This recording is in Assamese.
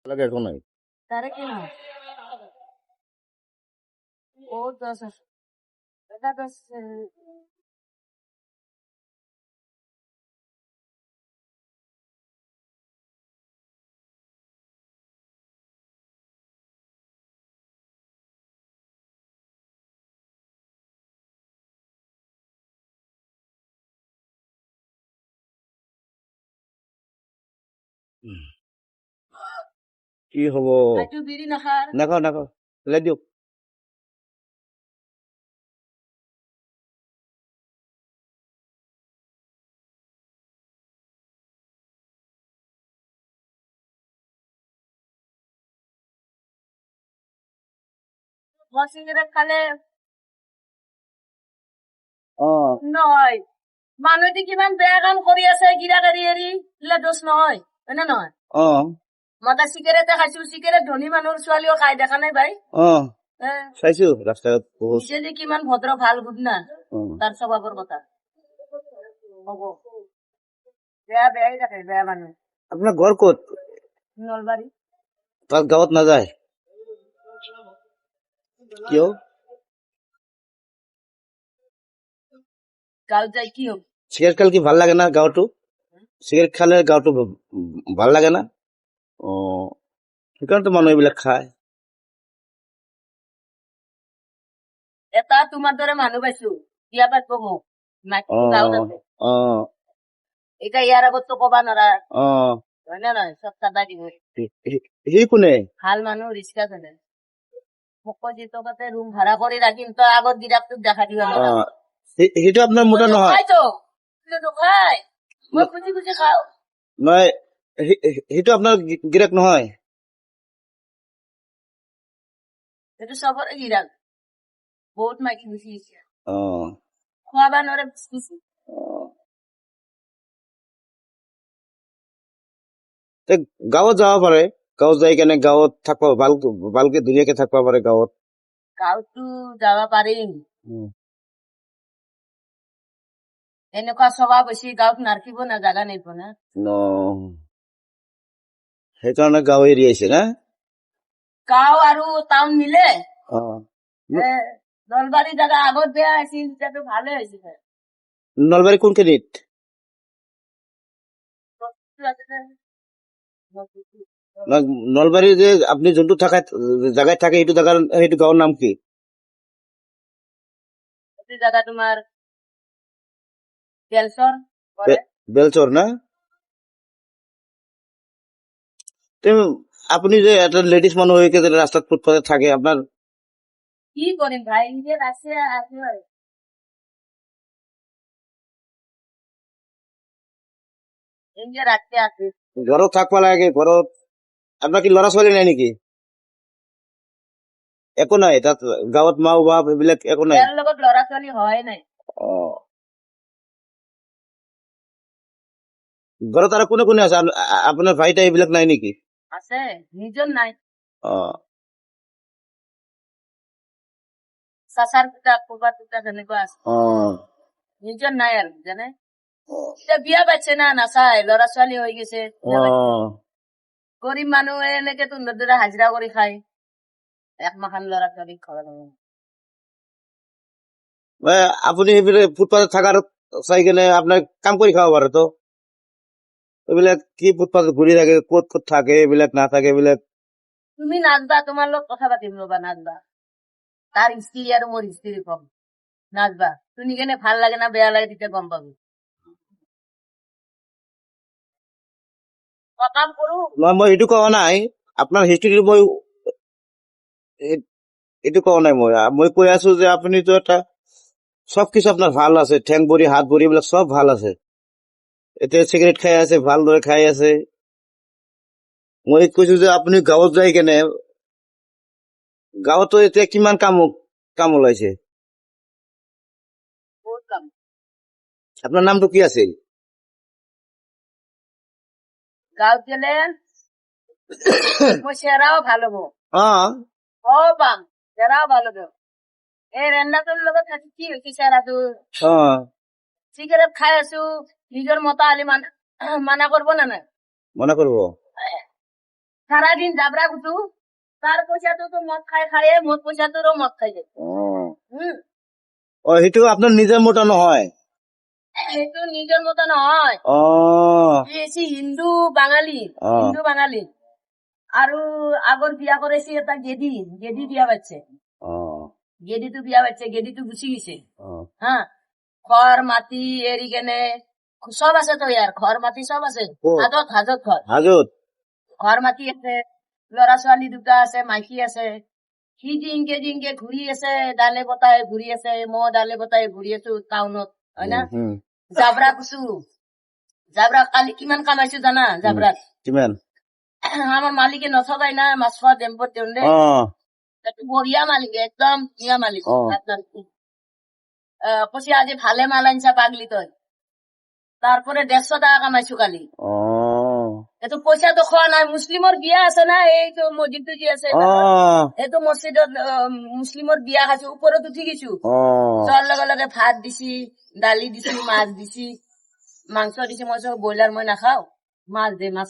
লাগে এখন নাই তারে কি না ও 10 এটা 10 কি হব আইটু বিড়ি নাখার নাখাও নাখাও লাই দিয়ক সিগারেট খালে অ নহয় মানুহে কিমান বেয়া কাম কৰি আছে গিৰা গাড়ী এৰি ইলা দোষ নহয় হয় নে নহয় অ মতা চিগাৰেটে খাইছো চিগাৰেট ধনী মানুহৰ ছোৱালীও খাই দেখা নাই ভাই অ চাইছো ৰাস্তাত বহুত নিজে যে কিমান ভদ্ৰ ভাল গুড না অ। তাৰ স্বভাৱৰ কথা হ'ব বেয়া বেয়াই থাকে বেয়া মানুহ আপোনাৰ ঘৰ ক'ত নলবাৰী তাত গাঁৱত নাযায় কিয় গাঁৱত যাই কি হ'ব চিগাৰেট খালে কি ভাল লাগে না গাঁৱটো চিগাৰেট খালে গাঁৱটো ভাল লাগে না অ সেইকাৰণেতো মানুহ এইবিলাক খায় এটা তোমাৰ দৰে মানুহ পাইছো বিয়া পাতিব মোক অ মাইকটো গাঁৱত আছে অ এতিয়া ইয়াৰ আগততো কবা নোৱাৰা অ হয় নে নহয় চব চাদা দিব সি কোনে ভাল মানুহ ৰিক্সা চলে মোক কৈ যি টকাতে ৰুম ভাড়া কৰি ৰাখিম তই আগত গিৰাকটোক দেখা দিবা অ নোৱাৰা সেইটো আপোনাৰ মোটা নহয় খাইতো খাই মই খুজি খুজি খাওঁ নহয় সেইটো আপোনাৰ গিৰাক নহয় সেইটো চবৰে গিৰাক বহুত মাইকী গুচি গৈছে অ খোৱাবা নোৱাৰে গুচি তে গাঁৱত যাব পাৰে গাঁৱত যাই কেনে গাঁৱত থাকব ভালকে ধুনীয়াকে থাকব পাৰে গাঁৱত গাঁৱতো যাব পাৰিম এনেকুৱা স্বভাৱ বেছি গাঁৱত নাৰখিব না জাগা নিব না সেইকাৰণে গাঁও এৰি আহিছে না গাঁও আৰু টাউন মিলে অ নলবাৰী জাগা আগত বেয়া আছিল এতিয়াতো ভালে হৈছে নলবাৰী কোনখিনিত নলবাৰী যে আপুনি যোনটো থাকা জাগাত থাকে সেইটো জাগাৰ সেইটো গাঁৱৰ নাম কি জাগা তোমাৰ বেলচৰ বেলচৰ না আপুনি যে এটা লেডিজ মানুহ হৈ যে ৰাস্তাত ফুটপাথে থাকে আপনাৰ কি কৰিম ভাই নিজেৰ আছে আছে নিজে ৰাখতে আছে ঘৰত থাকবা লাগে ঘৰত আপনাৰ কি ল'ৰা ছোৱালী নাই নেকি একো নাই তাত গাঁৱত মা বাপ এইবিলাক একো নাই ইয়াৰ লগত ল'ৰা ছোৱালী হয় নাই অ ঘৰত আৰু কোনে কোনে আছে আপোনাৰ ভাইটা এইবিলাক নাই নেকি আছে নিজৰ নাই অ চাচাৰ দুটা কোবাৰ দুটা তেনেকুৱা আছে অ নিজৰ নাই আৰু জানে এতিয়া বিয়া পাতিছে না নাচাই ল'ৰা ছোৱালী হৈ গৈছে গৰীব মানুহে এনেকে তোৰ দৰে হাজিৰা কৰি খায় একমাখান ল'ৰা ছোৱালীক ঘৰত আপুনি সেইবিলাক ফুটপাথত থাকাৰ চাই কেনে আপোনাৰ কাম কৰি খাব পাৰে তো এইবিলাক কি ফুটপাথত ঘূৰি থাকে ক'ত ক'ত থাকে এইবিলাক নাথাকে এইবিলাক তুমি নাচবা তোমাৰ লগত কথা পাতিম ৰবা নাচবা তাৰ স্ত্ৰী আৰু মোৰ স্ত্ৰী কম নাচবা শুনি কেনে ভাল লাগে না বেয়া লাগে তেতিয়া গম পাবি কাম কৰো মই এইটো কোৱা নাই আপোনাৰ হিষ্ট্ৰী মই এইটো কোৱা নাই মই কৈ আছো যে আপুনিতো এটা সব কিছু আপনাৰ ভাল আছে ঠেং ভৰি হাত ভৰি এইবিলাক সব ভাল আছে এতিয়া চিগাৰেট খাই আছে ভালদৰে খাই আছে মই কৈছো যে আপুনি গাঁৱত যাই কেনে গাঁৱতো এতিয়া কিমান কাম ওলাইছে বহুত কাম আপনাৰ নামটো কি আছিল গাঁৱত গেলে মই চেৰাও ভাল হব অ পাম চেৰাও ভাল হব এই ৰেন্দাটোৰ লগত থাকি কি হৈছে চেৰাটো অ চিগাৰেট খাই আছো নিজৰ মতা আলি মানা কৰিব না নাই মনে করবো সারাদিন জাবরা গুটু তার পয়সাটো তো মদ খায়ে মোর পয়সাটোরও মদ খাই যায় ও সেইটো আপনার নিজের মোটা নহয় সেইটো নিজৰ মতো নহয় ও বেছি হিন্দু বাঙালি অ। হিন্দু বাঙালি আৰু আগৰ বিয়া কৰাইছে এটা গেদি বিয়া পাতিছে ও গেদিটো বিয়া পাতিছে গেদিটো গুচি গৈছে ও হা ঘৰ মাটি এৰি কেনে চব আছে তো ইয়াৰ ঘৰ মাটি চব আছে ক'ত? হাজত ঘৰ হাজত ঘৰ মাটি আছে ল'ৰা ছোৱালী দুটা আছে মাইকী আছে সি জিংকে ঘূৰি আছে ডালে বতাহে ঘূৰি আছে মই ডালে বতাহে ঘূৰি আছো টাউনত হয় না জাবৰা কুচু জাবৰা কালি কিমান কামাইছো জানা জাবৰাত কিমান আমাৰ মালিকে নথকাই না মাছ খোৱা টেম্পত দেন দে ও বঢ়িয়া মালিক একদম ধুনীয়া মালিক অ। আপনার কৈছে আজি ভালে মাল আনছা পাগলি তই তারপরে 150 টাকা কামাইছো কালি ও এইটো পইচা তো খোৱা নাই মুছলিমৰ বিয়া আছে না এইটো মছজিদটো যি আছে ও এইটো মছজিদত মুছলিমৰ বিয়া খাইছো ওপৰত উঠি গৈছো ও যোৱাৰ লগে লগে ভাত দিছি দালি দিছি মাছ দিছি মাংস দিছি মই ব্ৰইলাৰ মই নাখাও মাছ দে মাছ